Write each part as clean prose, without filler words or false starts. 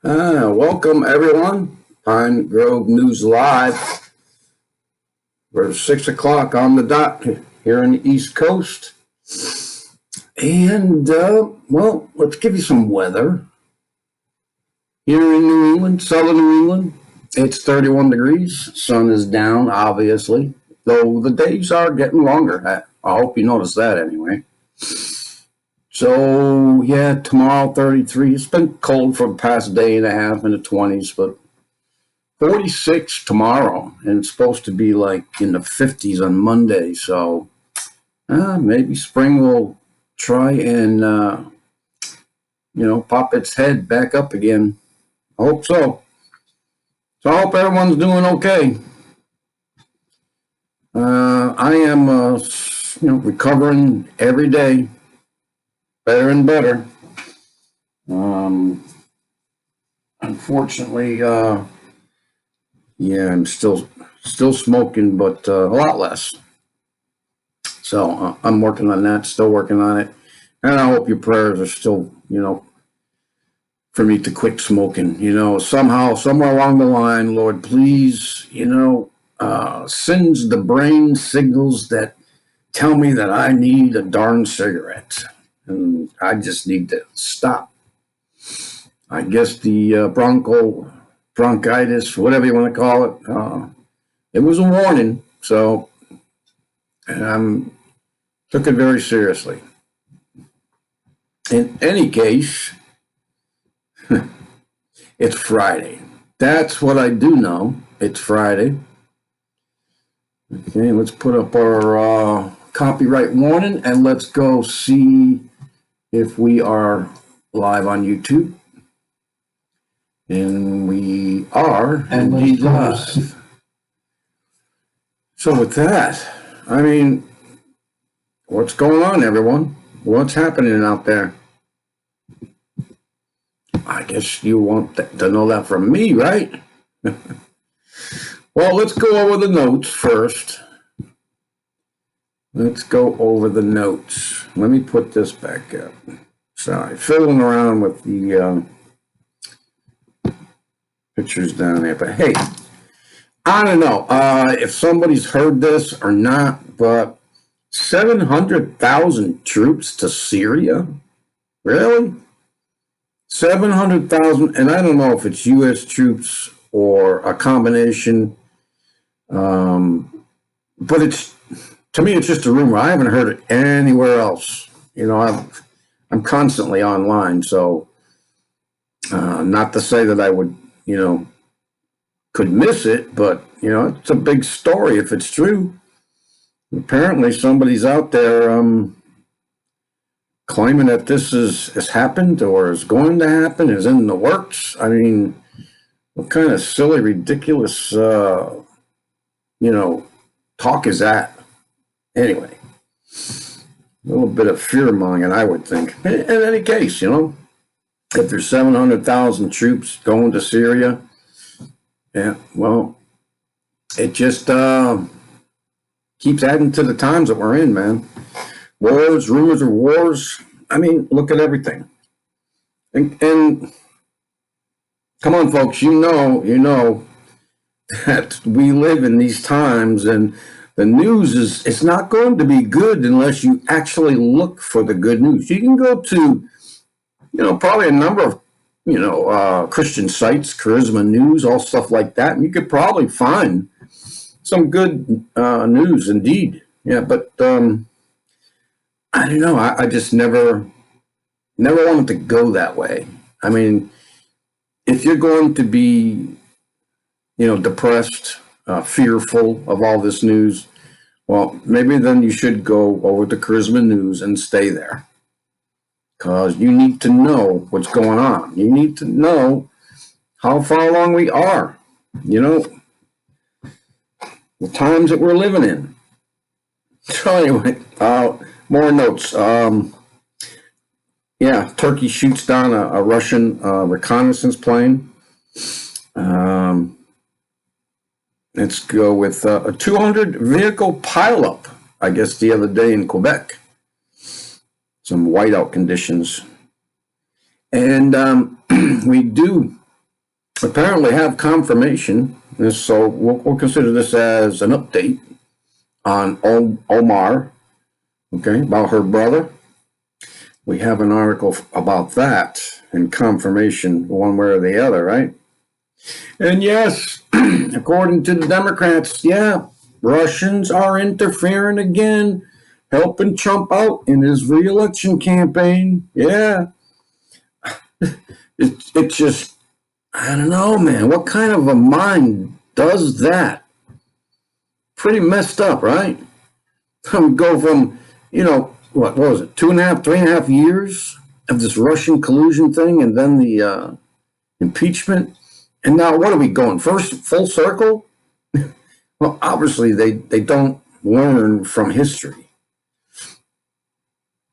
Welcome everyone. Pine Grove News Live. We're 6 o'clock on the dot here on the East Coast. And, let's give you some weather. Here in New England, southern New England, it's 31 degrees. Sun is down, obviously, though the days are getting longer. I hope you notice that anyway. So, yeah, tomorrow 33. It's been cold for the past day and a half in the 20s, but 46 tomorrow. And it's supposed to be like in the 50s on Monday. So, maybe spring will try and, pop its head back up again. I hope so. So, I hope everyone's doing okay. I am, recovering every day. Better and better. Unfortunately, I'm still smoking, but a lot less. So I'm working on that, still working on it. And I hope your prayers are still, for me to quit smoking. Somehow, somewhere along the line, Lord, please, sends the brain signals that tell me that I need a darn cigarette. And I just need to stop. I guess the bronchitis, whatever you want to call it, it was a warning. So took it very seriously. In any case, it's Friday. That's what I do know. It's Friday. Okay, let's put up our copyright warning and let's go see if we are live on YouTube. And we are indeed live. So with that, what's going on, everyone? What's happening out there? I guess you want to know that from me, right? Well, let's go over the notes first. Let's go over the notes. Let me put this back up. Sorry, fiddling around with the pictures down there. But hey, I don't know if somebody's heard this or not, but 700,000 troops to Syria? Really? 700,000, and I don't know if it's U.S. troops or a combination, but to me, it's just a rumor. I haven't heard it anywhere else. I'm constantly online, so not to say that I would, could miss it, but, it's a big story if it's true. Apparently, somebody's out there claiming that this has happened or is going to happen, is in the works. What kind of silly, ridiculous, talk is that? Anyway, a little bit of fear-mongering, I would think. In any case, if there's 700,000 troops going to Syria, yeah, well, it just keeps adding to the times that we're in, man. Wars, rumors of wars. Look at everything. And come on, folks, you know that we live in these times, and the news it's not going to be good unless you actually look for the good news. You can go to, probably a number of, Christian sites, Charisma News, all stuff like that, and you could probably find some good news indeed. Yeah, but I don't know. I just never wanted to go that way. If you're going to be, depressed, fearful of all this news, well, maybe then you should go over to Charisma News and stay there. Because you need to know what's going on. You need to know how far along we are. The times that we're living in. So anyway, more notes. Turkey shoots down a Russian reconnaissance plane. Let's go with a 200 vehicle pileup, I guess, the other day in Quebec. Some whiteout conditions. And we do apparently have confirmation. And so we'll consider this as an update on Omar, okay, about her brother. We have an article about that and confirmation one way or the other, right? And yes, according to the Democrats, yeah, Russians are interfering again, helping Trump out in his re-election campaign. Yeah, it just, I don't know, man. What kind of a mind does that? Pretty messed up, right? Go from, what was it, 2.5, 3.5 years of this Russian collusion thing, and then the impeachment. And now what are we going? First, full circle? Well, obviously they don't learn from history.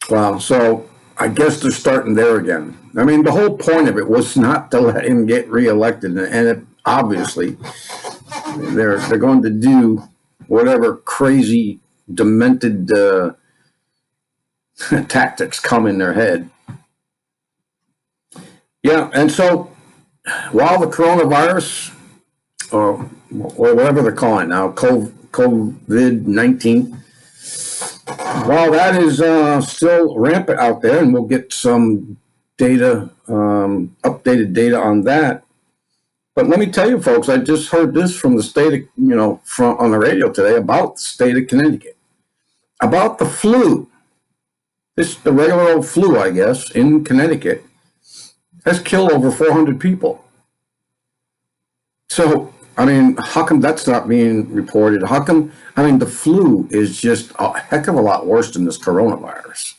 Wow, so I guess they're starting there again. I mean, the whole point of it was not to let him get reelected, and it, obviously they're going to do whatever crazy, demented tactics come in their head. Yeah, and so while the coronavirus, or whatever they're calling it now, COVID-19, while that is still rampant out there, and we'll get some data, updated data on that. But let me tell you, folks, I just heard this from the state of, from on the radio today about the state of Connecticut, about the flu. The regular old flu, I guess, in Connecticut has killed over 400 people. So, I mean, how come that's not being reported? How come, I mean, the flu is just a heck of a lot worse than this coronavirus.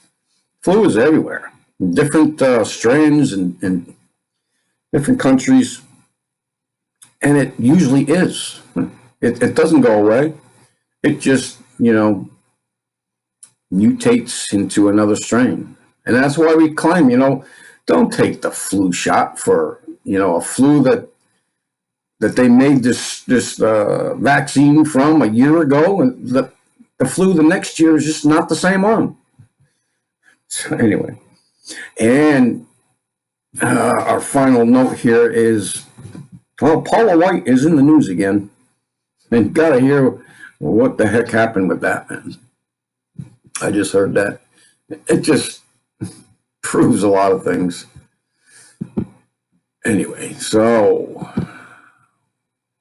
Flu is everywhere, different strains in different countries, and it usually is. It doesn't go away. It just, mutates into another strain. And that's why we claim, don't take the flu shot for, a flu that they made this vaccine from a year ago, and the flu the next year is just not the same one. So anyway, and our final note here is, well, Paula White is in the news again, and you gotta hear what the heck happened with that, man. I just heard that. It just proves a lot of things. Anyway, so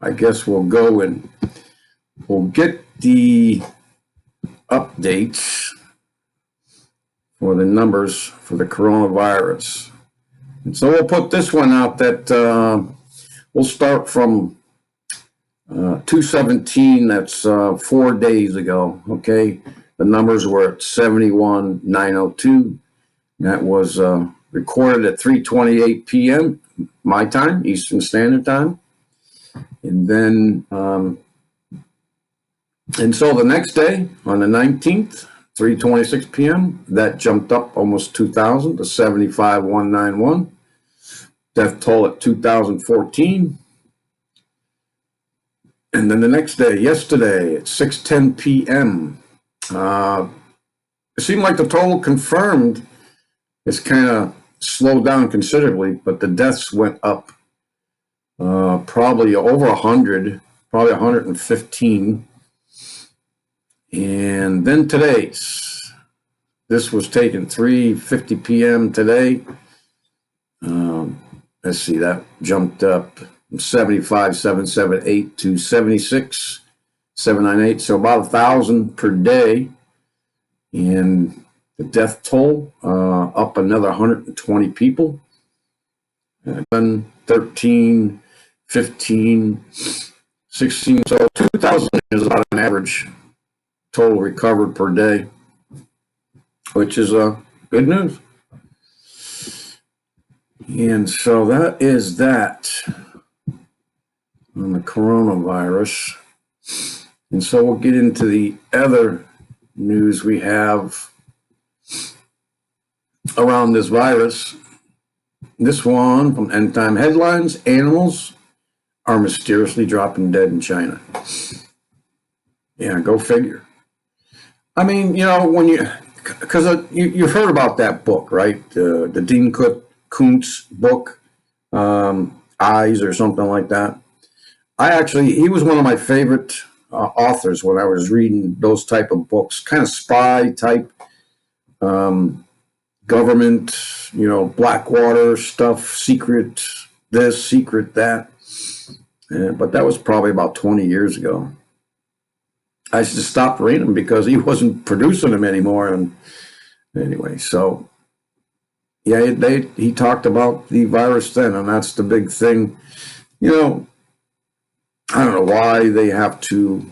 I guess we'll go and we'll get the updates for the numbers for the coronavirus. And so we'll put this one out that we'll start from 2/17. That's 4 days ago. Okay. The numbers were at 71,902. That was recorded at 3:28 p.m. my time, Eastern Standard Time. And then, and so the next day, on the 19th, 3:26 p.m., that jumped up almost 2,000 to 75,191. Death toll at 2,014. And then the next day, yesterday, at 6:10 p.m., it seemed like the total confirmed is kind of slowed down considerably, but the deaths went up probably over 100, probably 115. And then today's, this was taken 3:50 p.m. today. Let's see, that jumped up from 75,778 to 76,798. So about 1,000 per day. And the death toll up another 120 people. And 13, 15, 16. So 2,000 is about an average total recovered per day, which is good news. And so that is that on the coronavirus. And so we'll get into the other news we have around this virus. This one from End Time Headlines: animals are mysteriously dropping dead in China. Yeah, go figure. I mean, when because you've heard about that book, right? The Dean Koontz book. I Eyes or something like that. He was one of my favorite authors when I was reading those type of books, kind of spy type, um, government, Blackwater stuff, secret this, secret that. But that was probably about 20 years ago. I just stopped reading them because he wasn't producing them anymore. And anyway, so yeah, he talked about the virus then, and that's the big thing. I don't know why they have to,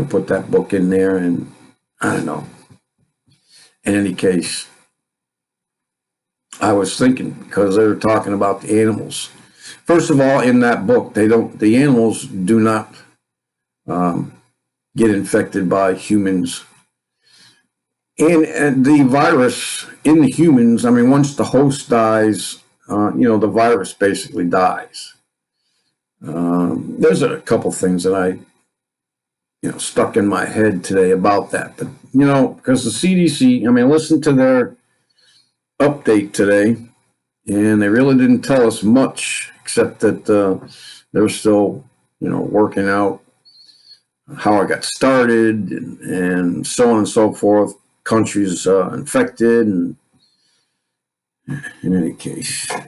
put that book in there, and I don't know. In any case, I was thinking, because they were talking about the animals. First of all, in that book, the animals do not get infected by humans. And the virus in the humans, I mean, once the host dies, the virus basically dies. There's a couple things that I, stuck in my head today about that. But, because the CDC, I mean, listen to their update today, and they really didn't tell us much, except that they're still, working out how it got started and so on and so forth. Countries infected, and in any case, I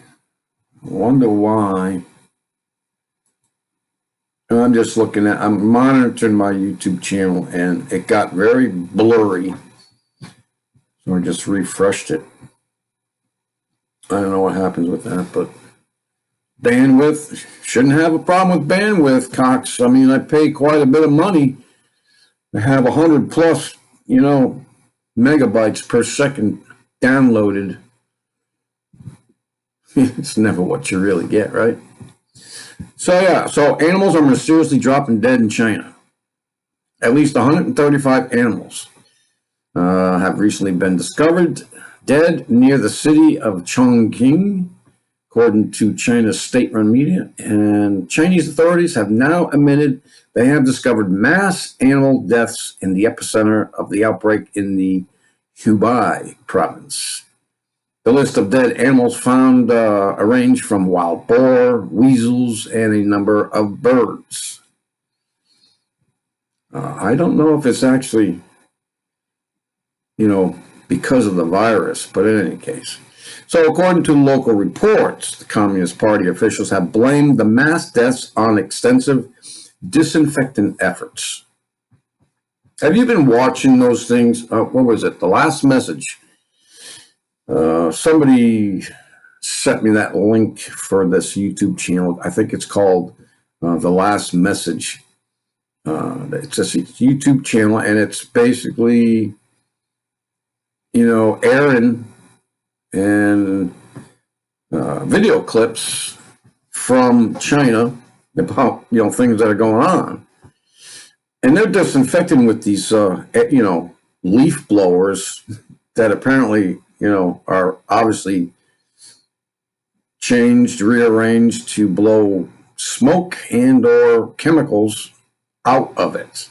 wonder why. I'm monitoring my YouTube channel, and it got very blurry. So I just refreshed it. I don't know what happens with that, but bandwidth, shouldn't have a problem with bandwidth, Cox. I mean, I pay quite a bit of money to have 100 plus, megabytes per second downloaded. It's never what you really get, right? So animals are mysteriously dropping dead in China. At least 135 animals have recently been discovered dead near the city of Chongqing, according to China's state-run media. And Chinese authorities have now admitted they have discovered mass animal deaths in the epicenter of the outbreak in the Hubei province. The list of dead animals found range from wild boar, weasels, and a number of birds. I don't know if it's actually, because of the virus, but in any case. So according to local reports, the Communist Party officials have blamed the mass deaths on extensive disinfectant efforts. Have you been watching those things? What was it? The Last Message. Somebody sent me that link for this YouTube channel. I think it's called The Last Message. It's just a YouTube channel, and it's basically, airing and video clips from China about, things that are going on. And they're disinfecting with these, leaf blowers that apparently, are obviously changed, rearranged to blow smoke and or chemicals out of it.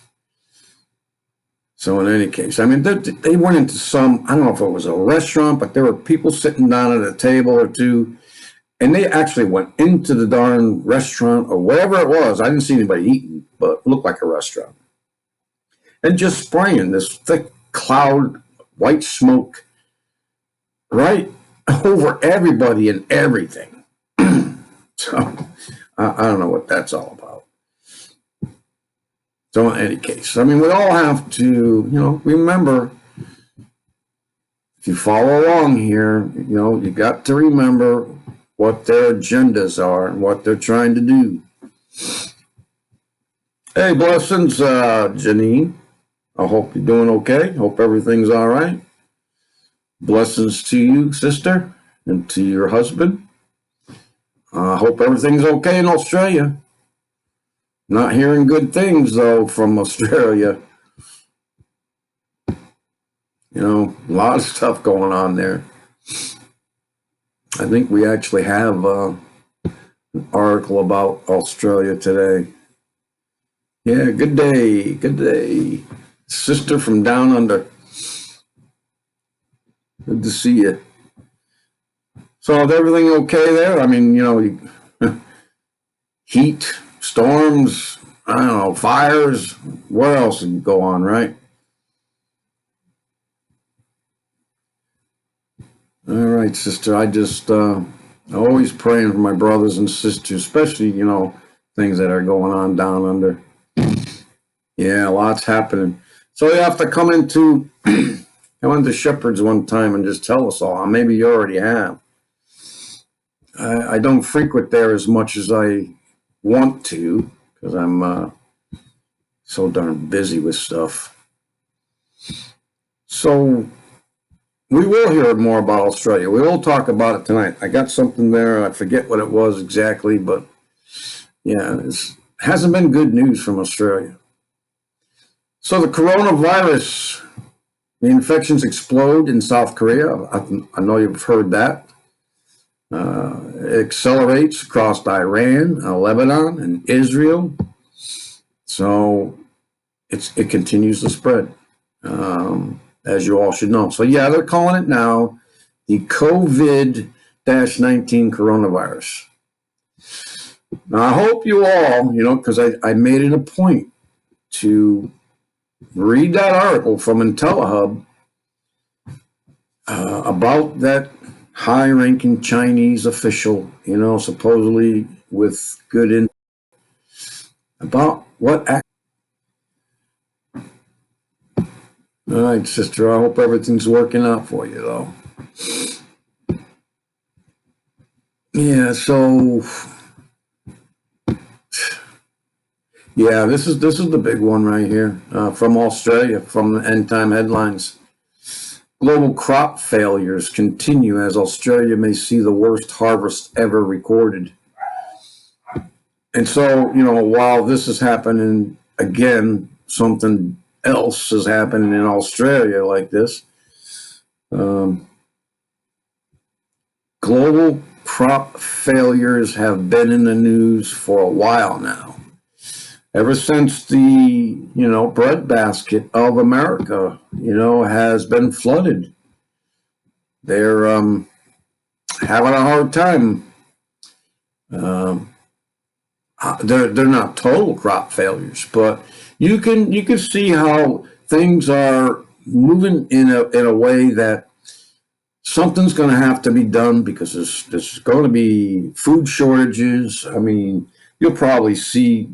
So in any case, I mean, they went into some, I don't know if it was a restaurant, but there were people sitting down at a table or two, and they actually went into the darn restaurant or whatever it was. I didn't see anybody eating, but it looked like a restaurant. And just spraying this thick cloud, white smoke right over everybody and everything. So I don't know what that's all about. So in any case, I mean, we all have to, remember, if you follow along here, you got to remember what their agendas are and what they're trying to do. Hey, blessings, Janine. I hope you're doing okay. Hope everything's all right. Blessings to you, sister, and to your husband. I hope everything's okay in Australia. Not hearing good things, though, from Australia. A lot of stuff going on there. I think we actually have an article about Australia today. Yeah, good day, good day. Sister from down under. Good to see you. So is everything okay there? I mean, heat, storms, I don't know, fires. What else can go on, right? All right, sister. I just always praying for my brothers and sisters, especially things that are going on down under. Yeah, lots happening. So you have to come into Shepherd's one time and just tell us all. Maybe you already have. I don't frequent there as much as I want to because I'm so darn busy with stuff. So we will hear more about Australia. We will talk about it tonight. I got something there. I forget what it was exactly, but yeah, it hasn't been good news from Australia. So the coronavirus, the infections explode in South Korea. I know you've heard that. It accelerates across Iran, Lebanon, and Israel. So it continues to spread, as you all should know. So yeah, they're calling it now the COVID-19 coronavirus. Now I hope you all, because I made it a point to read that article from IntelliHub about that high-ranking Chinese official, supposedly with good in about what. All right, sister. I hope everything's working out for you, though. Yeah. So, yeah, this is the big one right here from Australia, from the End Time Headlines. Global crop failures continue as Australia may see the worst harvest ever recorded. And so, while this is happening again, something else is happening in Australia like this. Global crop failures have been in the news for a while now. Ever since the, breadbasket of America, has been flooded. They're having a hard time. They're not total crop failures, but you can see how things are moving in a way that something's going to have to be done because there's going to be food shortages. I mean, you'll probably see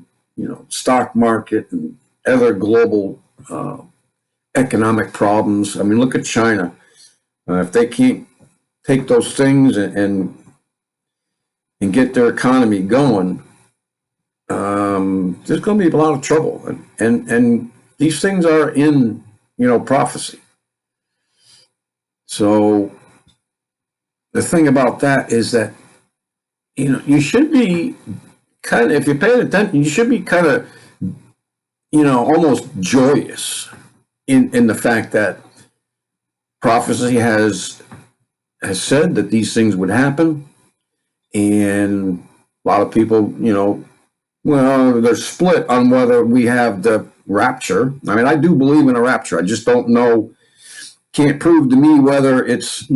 stock market and other global economic problems. I mean, look at China. If they can't take those things and get their economy going, there's going to be a lot of trouble. And these things are in prophecy. So the thing about that is that you should be kind of, if you're paying attention, you should be kind of almost joyous in the fact that prophecy has said that these things would happen, and a lot of people well, they're split on whether we have the rapture. I mean, I do believe in a rapture. I just don't know, can't prove to me whether it's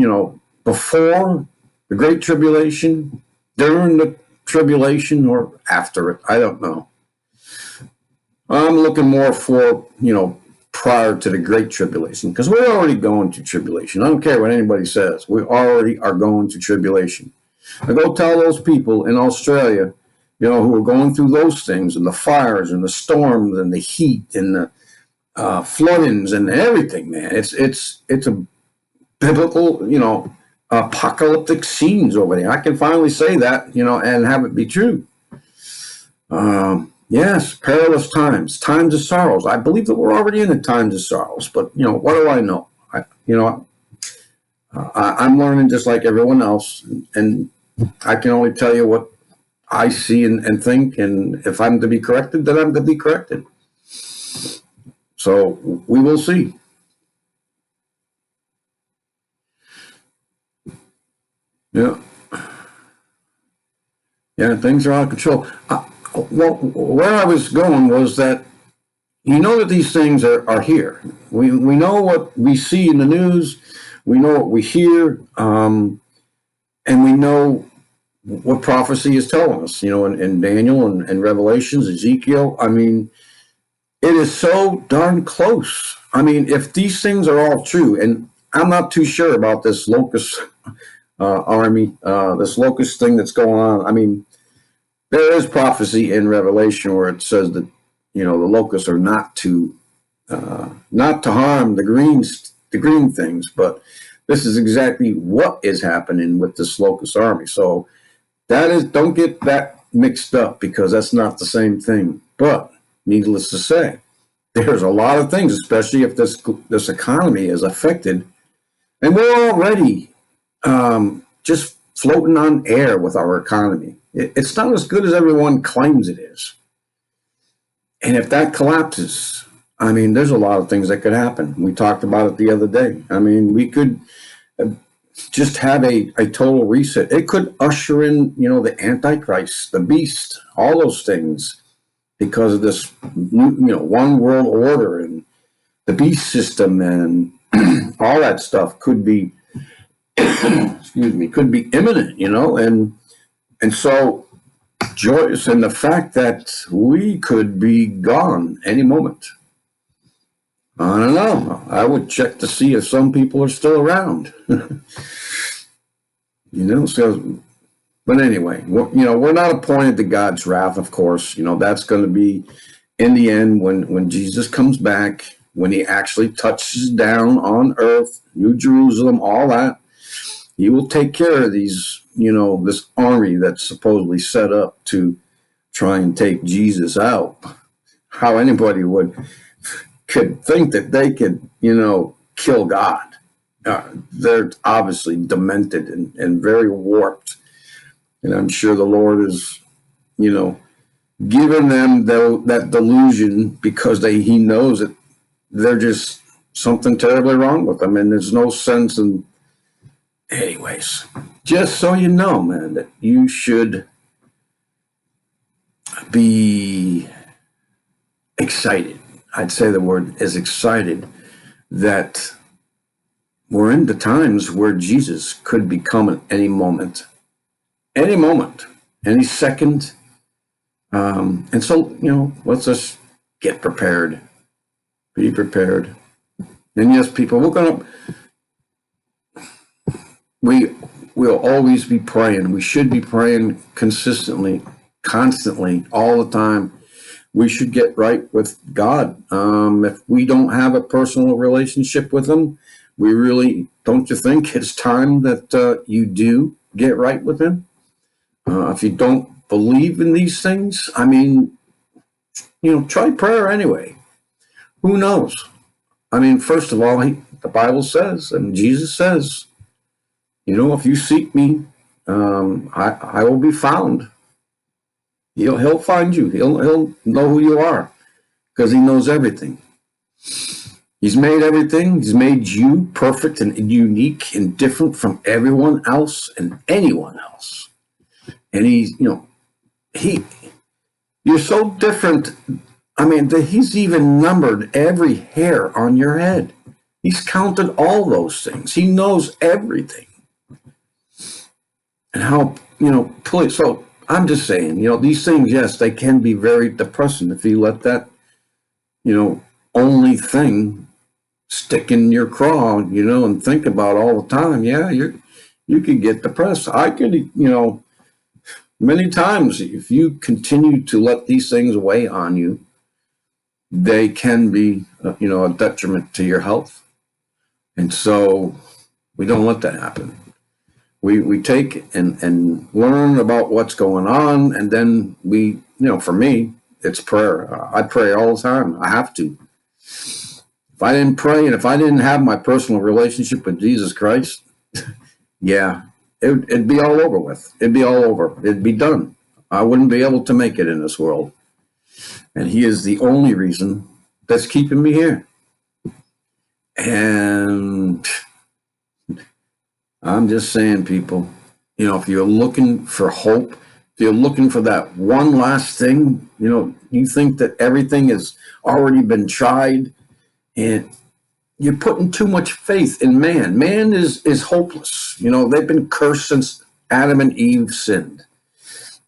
before the Great Tribulation, during the tribulation, or after it. I don't know. I'm looking more for, prior to the Great Tribulation, because we're already going to tribulation. I don't care what anybody says. We already are going to tribulation. I go tell those people in Australia, who are going through those things, and the fires and the storms and the heat and the floodings and everything, man. It's a biblical, apocalyptic scenes over there. I can finally say that, and have it be true. Yes, perilous times of sorrows. I believe that we're already in the times of sorrows, but what do I know? I'm learning just like everyone else, and I can only tell you what I see and think, and if I'm to be corrected, then I'm to be corrected. So we will see. Yeah. Yeah, things are out of control. Well, where I was going was that that these things are here. We know what we see in the news. We know what we hear. And we know what prophecy is telling us, in Daniel and Revelations, Ezekiel. I mean, it is so darn close. I mean, if these things are all true, and I'm not too sure about this locust army, this locust thing that's going on. I mean, there is prophecy in Revelation where it says that the locusts are not to harm the green things, but this is exactly what is happening with this locust army. So don't get that mixed up, because that's not the same thing. But needless to say, there's a lot of things, especially if this economy is affected, and we're already just floating on air with our economy. It's not as good as everyone claims it is. And if that collapses, I mean, there's a lot of things that could happen. We talked about it the other day. I mean, we could just have a total reset. It could usher in, the Antichrist, the beast, all those things, because of this new, one world order and the beast system and all that stuff could be, could be imminent, and so Joyce, and the fact that we could be gone any moment. I don't know. I would check to see if some people are still around. So, but anyway, we're not appointed to God's wrath, of course. That's going to be in the end when Jesus comes back, when he actually touches down on earth, New Jerusalem, all that. He will take care of these, this army that's supposedly set up to try and take Jesus out. How anybody could think that they could, kill God. They're obviously demented and very warped. And I'm sure the Lord is, giving them that delusion because he knows that they're just something terribly wrong with them. And there's no sense in, anyways, just so you know, man, that you should be excited. I'd say the word is excited that we're in the times where Jesus could be coming any moment, any second. And so, let's just get prepared, be prepared. And yes, people, we'll always be praying. We should be praying consistently, constantly, all the time. We should get right with God. If we don't have a personal relationship with him, don't you think it's time that you do get right with him? If you don't believe in these things, I mean, try prayer anyway. Who knows? I mean, first of all, the Bible says, and Jesus says, if you seek me, I will be found. He'll find you. He'll know who you are, because he knows everything. He's made everything. He's made you perfect and unique and different from everyone else and anyone else. And you're so different. I mean, he's even numbered every hair on your head. He's counted all those things. He knows everything. And how, please, so I'm just saying, these things, yes, they can be very depressing if you let that, only thing stick in your craw, and think about all the time. Yeah, you could get depressed. I could, many times, if you continue to let these things weigh on you, they can be, a detriment to your health. And so we don't let that happen. We take and learn about what's going on, and then for me, it's prayer. I pray all the time. I have to. If I didn't pray, and if I didn't have my personal relationship with Jesus Christ, yeah, it'd be all over with. It'd be all over. It'd be done. I wouldn't be able to make it in this world. And he is the only reason that's keeping me here. And I'm just saying, people, if you're looking for hope, if you're looking for that one last thing, you think that everything has already been tried, and you're putting too much faith in man. Man is hopeless. They've been cursed since Adam and Eve sinned.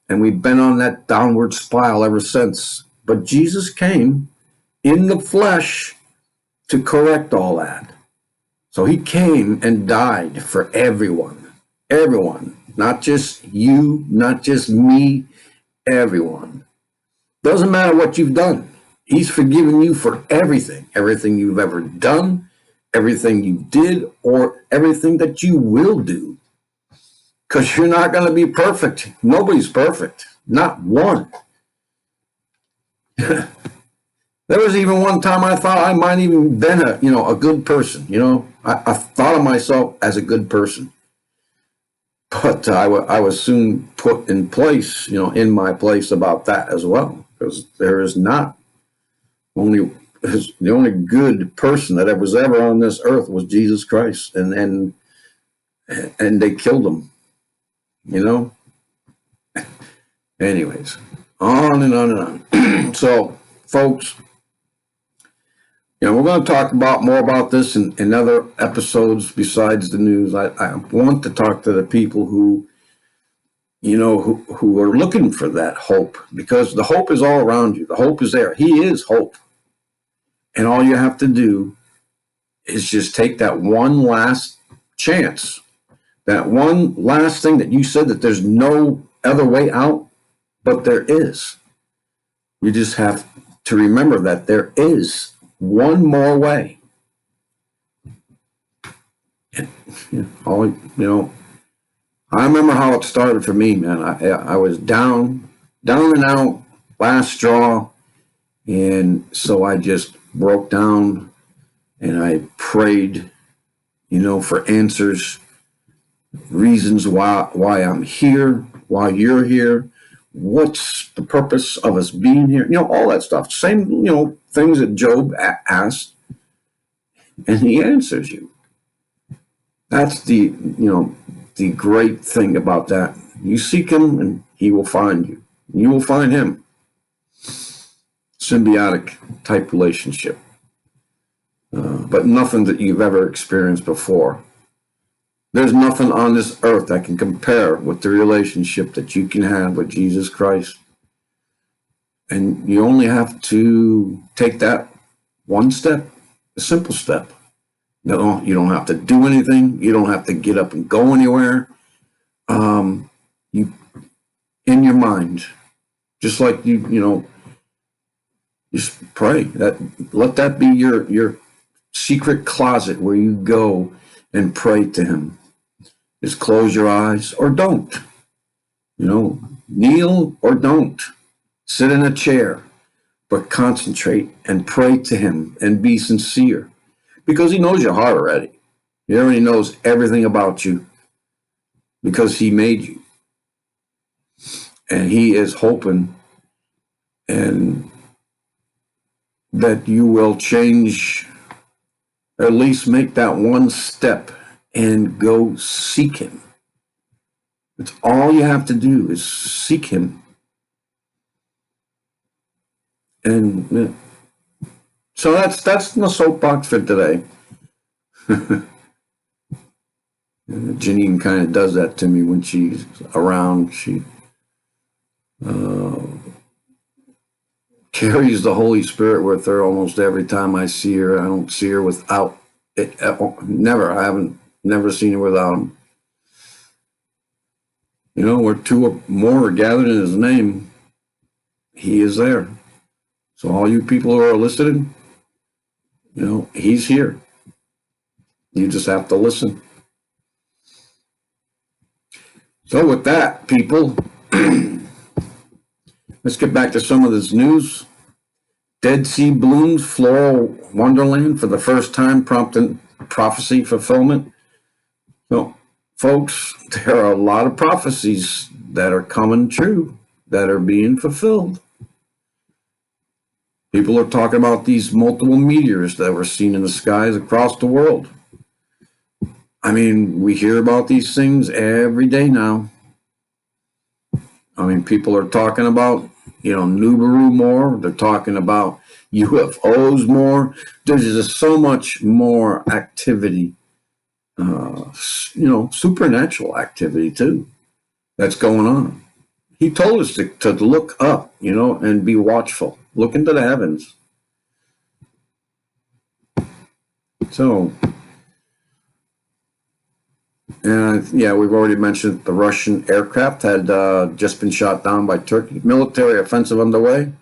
And we've been on that downward spiral ever since. But Jesus came in the flesh to correct all that. So he came and died for everyone. Everyone. Not just you, not just me, everyone. Doesn't matter what you've done. He's forgiven you for everything. Everything you've ever done, everything you did, or everything that you will do. Because you're not going to be perfect. Nobody's perfect. Not one. There was even one time I thought I might even been a good person. I thought of myself as a good person. But I was soon put in place, in my place about that as well. Because there is not the only good person that was ever on this earth was Jesus Christ. And they killed him. Anyways, on and on and on. So, folks, we're going to talk more about this in other episodes besides the news. I want to talk to the people who are looking for that hope, because the hope is all around you. The hope is there. He is hope. And all you have to do is just take that one last chance. That one last thing that you said that there's no other way out, but there is. You just have to remember that there is one more way. And, I remember how it started for me, man. I was down and out, last straw. And so I just broke down and I prayed, for answers. Reasons why I'm here, why you're here, what's the purpose of us being here, all that stuff. Same, things that Job asked, and he answers you. That's the great thing about that. You seek him and he will find you. You will find him. Symbiotic type relationship. But nothing that you've ever experienced before. There's nothing on this earth that can compare with the relationship that you can have with Jesus Christ. And you only have to take that one step, a simple step. No, you don't have to do anything. You don't have to get up and go anywhere. You, in your mind, just like just pray. Let that be your secret closet where you go and pray to him. Just close your eyes or don't. Kneel or don't. Sit in a chair, but concentrate and pray to him and be sincere, because he knows your heart already. He already knows everything about you because he made you. And he is hoping and that you will change, or at least make that one step and go seek him. It's all you have to do is seek him. And so that's my soapbox for today. Janine kind of does that to me when she's around. She carries the Holy Spirit with her almost every time I see her. I don't see her without it. Never. I haven't never seen her without him. Where two or more are gathered in his name, he is there. So all you people who are listening, he's here. You just have to listen. So with that, people, let's get back to some of this news. Dead Sea blooms, floral wonderland for the first time, prompting prophecy fulfillment. So, folks, there are a lot of prophecies that are coming true, that are being fulfilled. People are talking about these multiple meteors that were seen in the skies across the world. I mean, we hear about these things every day now. I mean, people are talking about, Nibiru more. They're talking about UFOs more. There's just so much more activity, supernatural activity too. that's going on. He told us to look up, and be watchful. Look into the heavens. So, yeah, we've already mentioned the Russian aircraft had just been shot down by Turkey. Military offensive underway.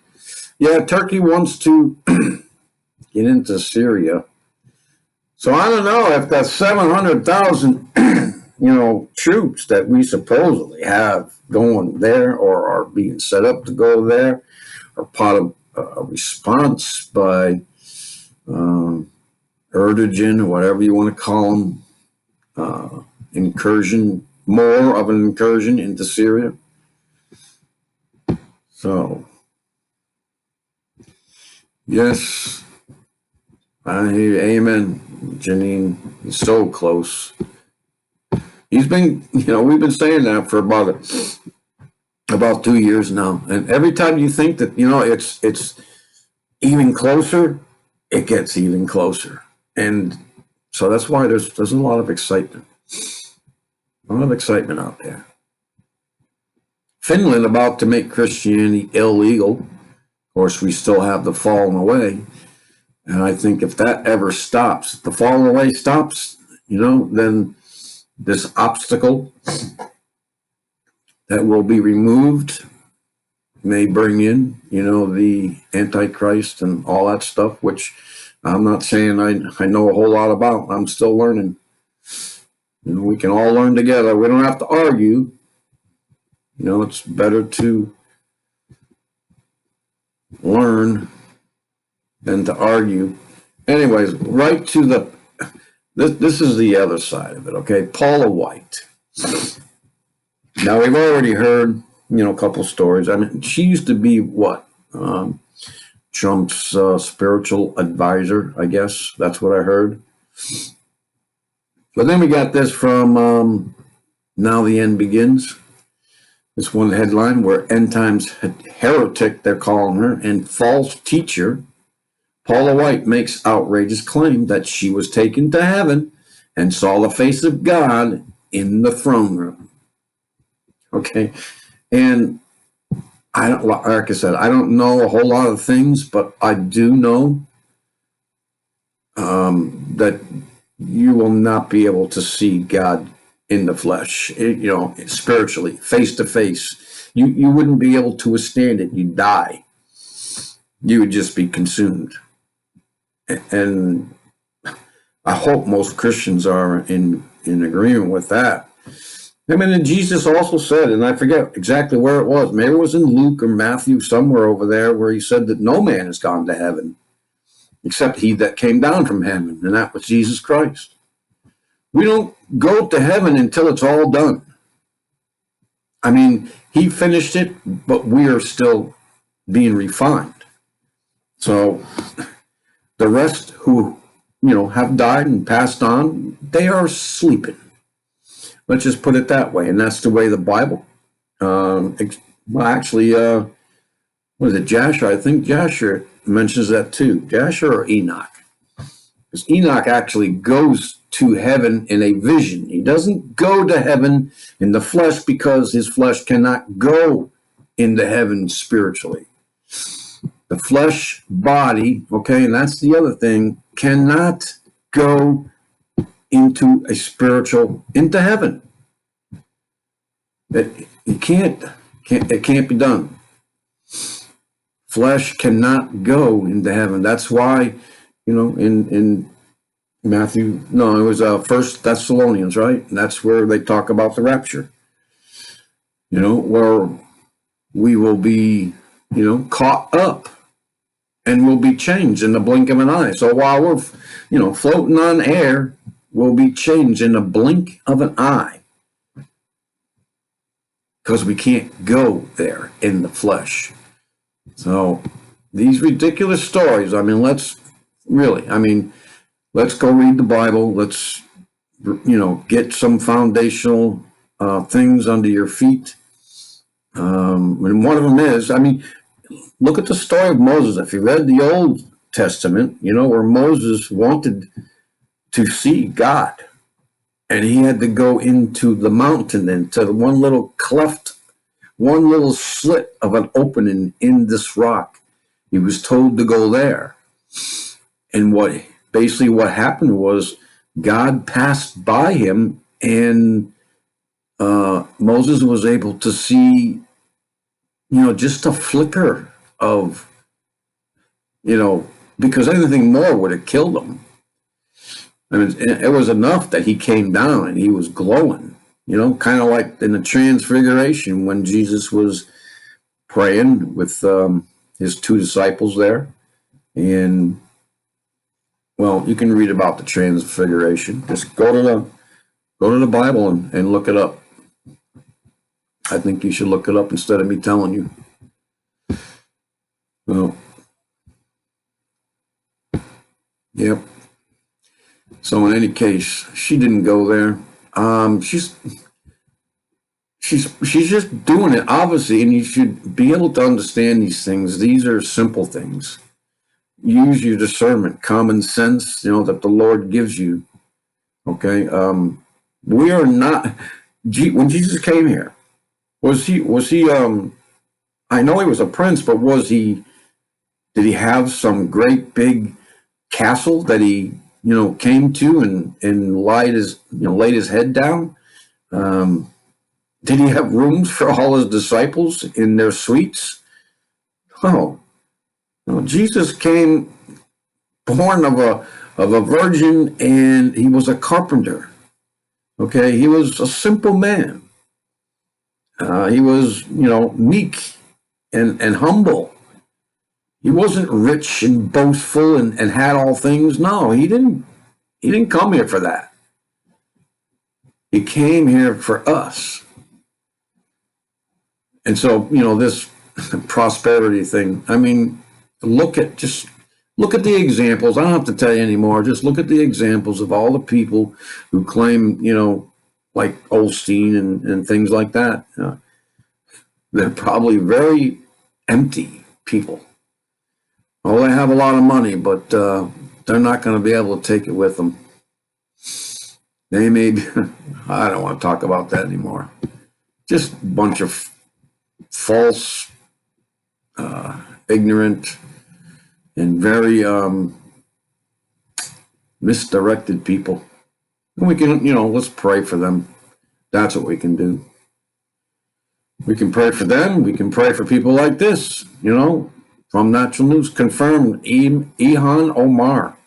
Yeah, Turkey wants to get into Syria. So I don't know if that 700,000, troops that we supposedly have going there or are being set up to go there are part of a response by Erdogan, or whatever you want to call him, incursion, more of an incursion into Syria. So, yes, I hear you. Amen, Janine. He's so close. He's been, we've been saying that for about 2 years now. And every time you think that, it's even closer, it gets even closer. And so that's why there's a lot of excitement. A lot of excitement out there. Finland about to make Christianity illegal. Of course, we still have the falling away. And I think if that ever stops, the falling away stops, then this obstacle that will be removed may bring in, the Antichrist and all that stuff, which I'm not saying I know a whole lot about. I'm still learning. We can all learn together. We don't have to argue. It's better to learn than to argue. Anyways, right to this is the other side of it, okay? Paula White. Now, we've already heard, a couple stories. I mean, she used to be what? Trump's spiritual advisor, I guess. That's what I heard. But then we got this from Now the End Begins. This one headline where end times heretic, they're calling her, and false teacher. Paula White makes outrageous claim that she was taken to heaven and saw the face of God in the throne room. Okay. And like I said, I don't know a whole lot of things, but I do know that you will not be able to see God in the flesh, spiritually, face to face. You wouldn't be able to withstand it. You'd die. You would just be consumed. And I hope most Christians are in agreement with that. I mean, and Jesus also said, and I forget exactly where it was, maybe it was in Luke or Matthew, somewhere over there, where he said that no man has gone to heaven except he that came down from heaven, and that was Jesus Christ. We don't go to heaven until it's all done. I mean, he finished it, but we are still being refined. So the rest who, have died and passed on, they are sleeping. Let's just put it that way. And that's the way the Bible, what is it, Jasher? I think Jasher mentions that too. Jasher or Enoch? Because Enoch actually goes to heaven in a vision. He doesn't go to heaven in the flesh because his flesh cannot go into heaven spiritually. The flesh body, okay, and that's the other thing, cannot go into heaven. It can't be done. Flesh cannot go into heaven. That's why, in Matthew, no, it was 1 Thessalonians, right? And that's where they talk about the rapture. Where we will be, caught up and will be changed in the blink of an eye. So while we're, floating on air, we'll be changed in the blink of an eye. Because we can't go there in the flesh. So these ridiculous stories, let's go read the Bible. Let's, get some foundational things under your feet. And one of them is, look at the story of Moses. If you read the Old Testament, where Moses wanted to see God. and he had to go into the mountain, into the one little cleft, one little slit of an opening in this rock. He was told to go there. And what happened was God passed by him, and Moses was able to see, just a flicker of, because anything more would have killed him. I mean, it was enough that he came down and he was glowing, kind of like in the Transfiguration when Jesus was praying with his two disciples there. And, well, you can read about the Transfiguration. Just go to the Bible and look it up. I think you should look it up instead of me telling you. Well, yep. So in any case, she didn't go there. She's just doing it, obviously, and you should be able to understand these things. These are simple things. Use your discernment, common sense, that the Lord gives you. Okay. We are not. When Jesus came here, was he? I know he was a prince, but did he have some great big castle that he, came to and laid his head down? Did he have rooms for all his disciples in their suites? Oh, no, Jesus came born of a virgin, and he was a carpenter. Okay, he was a simple man. He was, meek and humble. He wasn't rich and boastful and had all things. No, he didn't come here for that. He came here for us. And so, this prosperity thing, I mean, look at the examples. I don't have to tell you anymore. Just look at the examples of all the people who claim, like Osteen and things like that. They're probably very empty people. Oh, they have a lot of money, but they're not going to be able to take it with them. They may be, I don't want to talk about that anymore. Just a bunch of false, ignorant, and very misdirected people. And we can, let's pray for them. That's what we can do. We can pray for them. We can pray for people like this, from Natural News. Confirmed, Ilhan Omar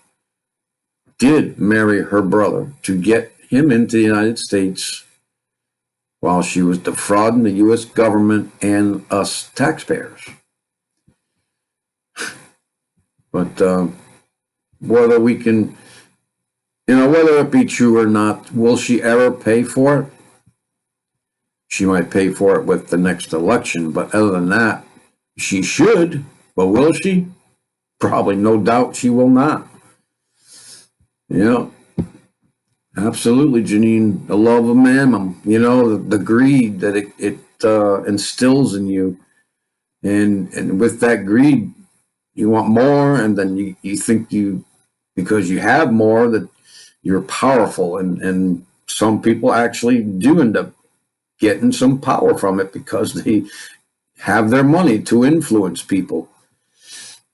did marry her brother to get him into the United States while she was defrauding the U.S. government and us taxpayers. But whether we can, whether it be true or not, will she ever pay for it? She might pay for it with the next election, but other than that, she should. But will she? Probably, no doubt she will not. Absolutely, Janine. The love of mammon, the greed that it instills in you. And with that greed, you want more, and then you think because you have more, that you're powerful. And some people actually do end up getting some power from it because they have their money to influence people.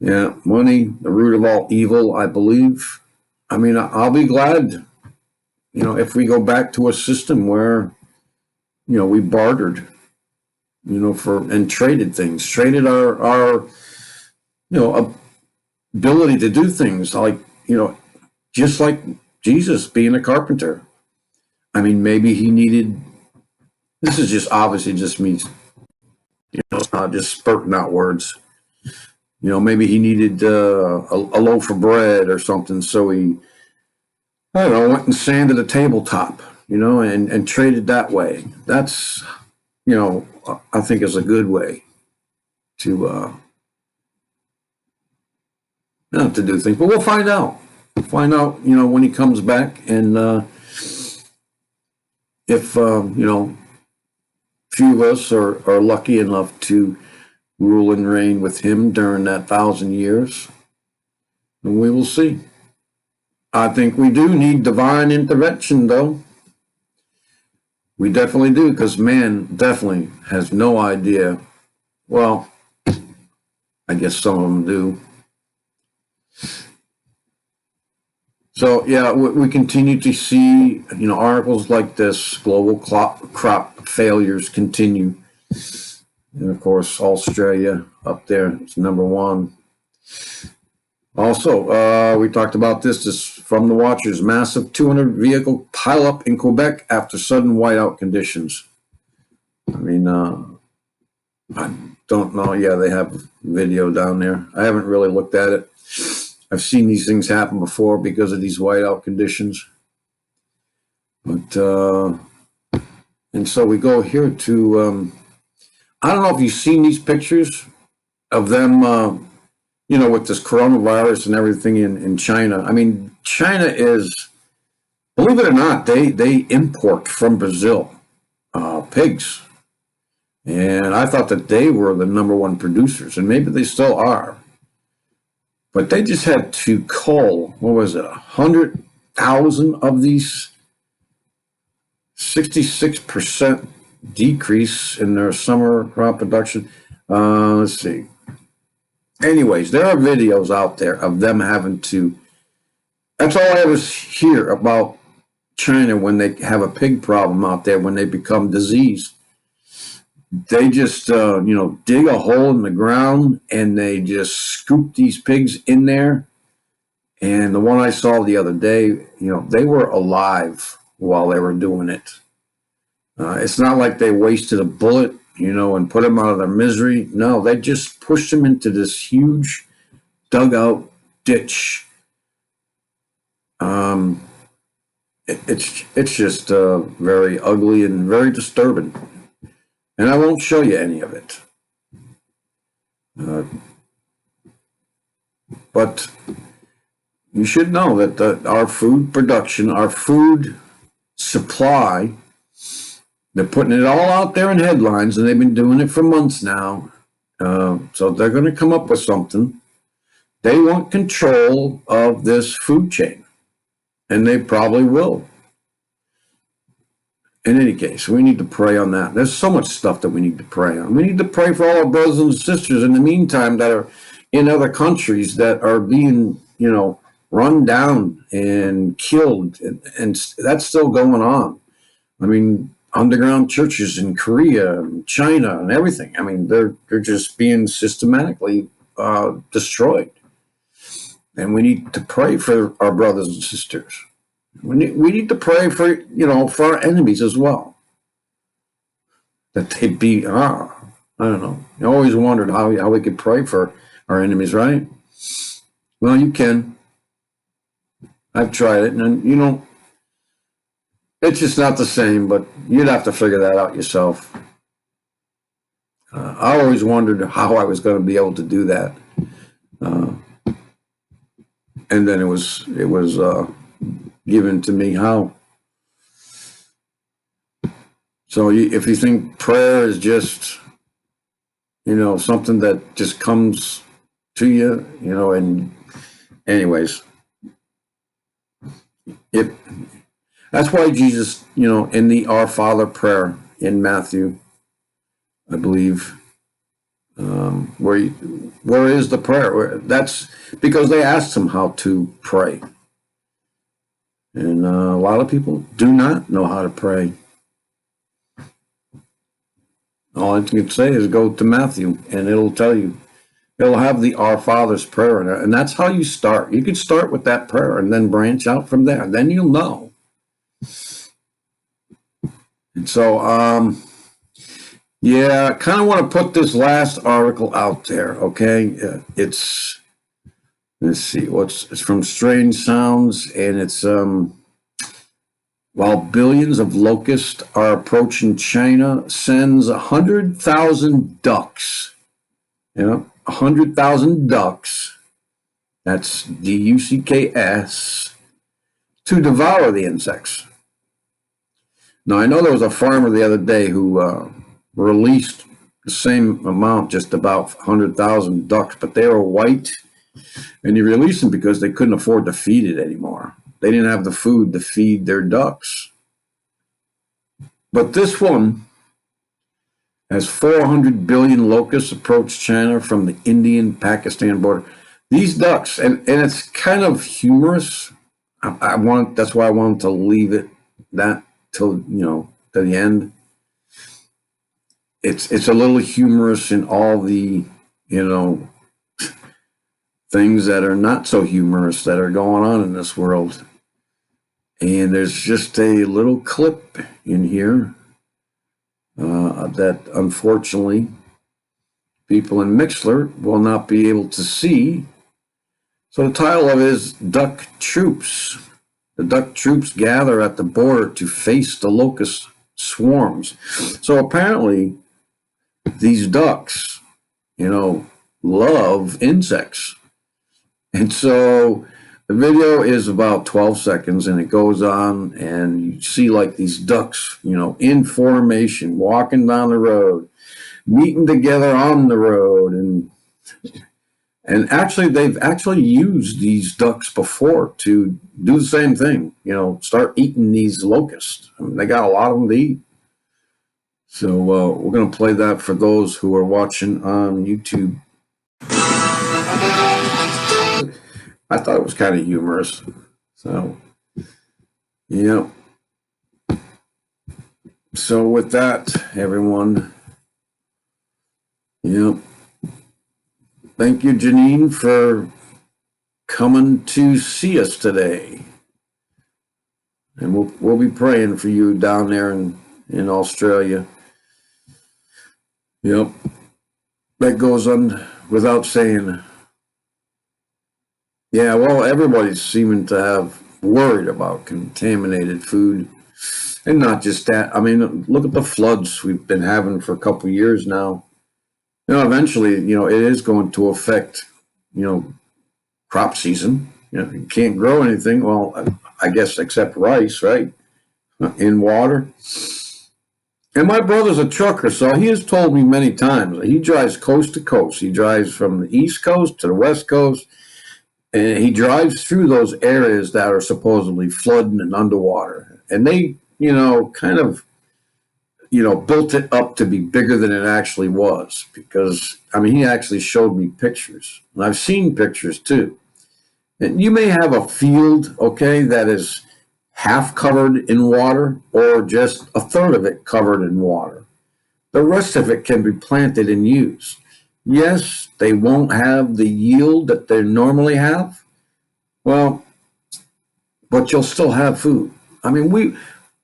Yeah, money, the root of all evil, I believe. I mean, I'll be glad, if we go back to a system where, we bartered, and traded things, traded our ability to do things like, just like Jesus being a carpenter. I mean, maybe he needed, this is just obviously just me, just spurting out words. Maybe he needed a loaf of bread or something. So he, I don't know, went and sanded a tabletop, and traded that way. That's, I think is a good way to, not to do things. But we'll find out. Find out, when he comes back. And if, few of us are lucky enough to rule and reign with him during that 1,000 years, and we will see. I think we do need divine intervention, though. We definitely do, because man definitely has no idea. Well, I guess some of them do. So yeah, we continue to see, articles like this. Global crop failures continue, and of course, Australia up there is number one. Also, we talked about this. This from the Watchers. Massive 200 vehicle pileup in Quebec after sudden whiteout conditions. I mean, I don't know. Yeah, they have video down there. I haven't really looked at it. I've seen these things happen before because of these whiteout conditions. But, and so we go here to, I don't know if you've seen these pictures of them, with this coronavirus and everything in China. I mean, China is, believe it or not, they import from Brazil pigs. And I thought that they were the number one producers, and maybe they still are. But they just had to cull, what was it, 100,000 of these, 66% decrease in their summer crop production. Let's see. Anyways, there are videos out there of them having to. That's all I ever hear about China when they have a pig problem out there, when they become diseased. They just, dig a hole in the ground and they just scoop these pigs in there. And the one I saw the other day, they were alive while they were doing it. It's not like they wasted a bullet, and put them out of their misery. No, they just pushed them into this huge dugout ditch. It's just very ugly and very disturbing. And I won't show you any of it. But you should know that our food production, our food supply, they're putting it all out there in headlines, and they've been doing it for months now. So they're going to come up with something. They want control of this food chain, and they probably will. In any case, we need to pray on that. There's so much stuff that we need to pray on. We need to pray for all our brothers and sisters in the meantime that are in other countries that are being, run down and killed. And that's still going on. I mean, underground churches in Korea and China and everything. I mean, they're just being systematically destroyed. And we need to pray for our brothers and sisters. We need to pray for, for our enemies as well. That they be, I don't know. I always wondered how we could pray for our enemies, right? Well, you can. I've tried it, and it's just not the same, but you'd have to figure that out yourself. I always wondered how I was going to be able to do that. And then it was given to me how. So if you think prayer is just, something that just comes to you, and anyways, that's why Jesus, in the Our Father prayer in Matthew, I believe, where is the prayer? That's because they asked him how to pray. And a lot of people do not know how to pray. All I can say is go to Matthew, and it'll tell you. It'll have the Our Father's prayer in it, and that's how you start. You can start with that prayer and then branch out from there. Then you'll know. And so, I kind of want to put this last article out there, okay? Let's see, it's from Strange Sounds, and it's, while billions of locusts are approaching China, sends 100,000 ducks, 100,000 ducks, that's DUCKS, to devour the insects. Now, I know there was a farmer the other day who released the same amount, just about 100,000 ducks, but they were white, and he released them because they couldn't afford to feed it anymore. They didn't have the food to feed their ducks. But this one, as 400 billion locusts approach China from the Indian-Pakistan border. These ducks, and it's kind of humorous. That's why I wanted to leave it that till, to the end. It's a little humorous in all the, things that are not so humorous that are going on in this world. And there's just a little clip in here that unfortunately people in Mixler will not be able to see. So the title of it is Duck Troops. The duck troops gather at the border to face the locust swarms. So apparently these ducks, love insects. And so the video is about 12 seconds and it goes on and you see like these ducks, in formation, walking down the road, meeting together on the road. And actually, they've actually used these ducks before to do the same thing, start eating these locusts. I mean, they got a lot of them to eat. So we're going to play that for those who are watching on YouTube. I thought it was kind of humorous. So, yeah. So with that, everyone, thank you, Janine, for coming to see us today. And we'll be praying for you down there in Australia. Yep. That goes on without saying. Yeah, well, everybody's seeming to have worried about contaminated food. And not just that. I mean, look at the floods we've been having for a couple of years now. Eventually, it is going to affect, crop season. You can't grow anything. Well, I guess except rice, right? In water. And my brother's a trucker, so he has told me many times. He drives coast to coast. He drives from the East Coast to the West Coast. And he drives through those areas that are supposedly flooding and underwater. And they, kind of, built it up to be bigger than it actually was. Because, he actually showed me pictures. And I've seen pictures too. And you may have a field, okay, that is half covered in water or just a third of it covered in water. The rest of it can be planted and used. Yes, they won't have the yield that they normally have. Well, but you'll still have food.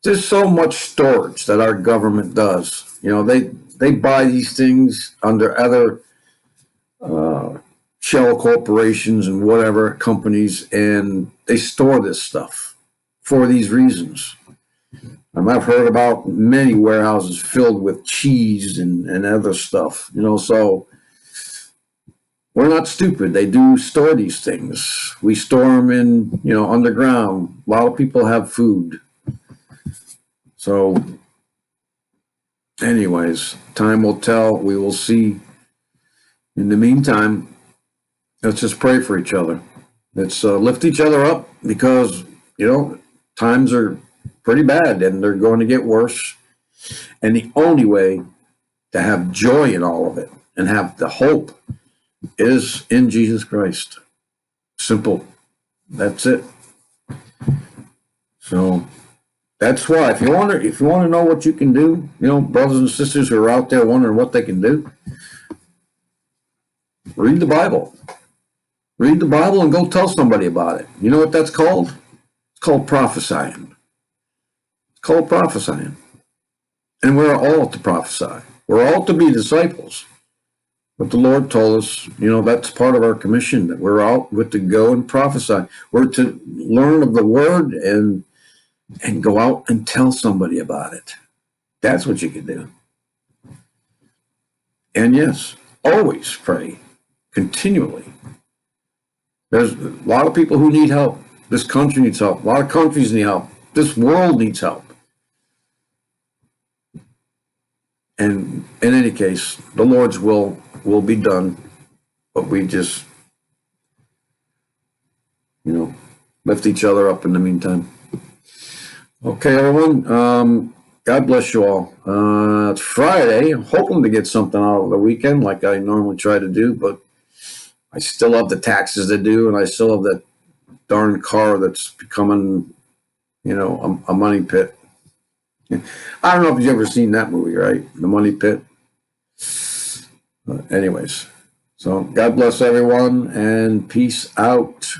There's so much storage that our government does. They buy these things under other shell corporations and whatever companies, and they store this stuff for these reasons. I've heard about many warehouses filled with cheese and other stuff, so we're not stupid. They do store these things. We store them in, underground. A lot of people have food. So, anyways, time will tell. We will see. In the meantime, let's just pray for each other. Let's lift each other up because, times are pretty bad and they're going to get worse. And the only way to have joy in all of it and have the hope is in Jesus Christ. Simple. That's it. So that's why if you want to know what you can do, brothers and sisters who are out there wondering what they can do, read the Bible. Read the Bible and go tell somebody about it. You know what that's called? It's called prophesying. It's called prophesying. And we're all to prophesy. We're all to be disciples. But the Lord told us, that's part of our commission, that we're out with to go and prophesy. We're to learn of the word and go out and tell somebody about it. That's what you can do. And yes, always pray, continually. There's a lot of people who need help. This country needs help. A lot of countries need help. This world needs help. And in any case, the Lord's will be done, but we just, lift each other up in the meantime. Okay, everyone. God bless you all. It's Friday. I'm hoping to get something out of the weekend like I normally try to do, but I still have the taxes to do, and I still have that darn car that's becoming, a money pit. I don't know if you've ever seen that movie, right? The Money Pit. Anyways, so God bless everyone and peace out.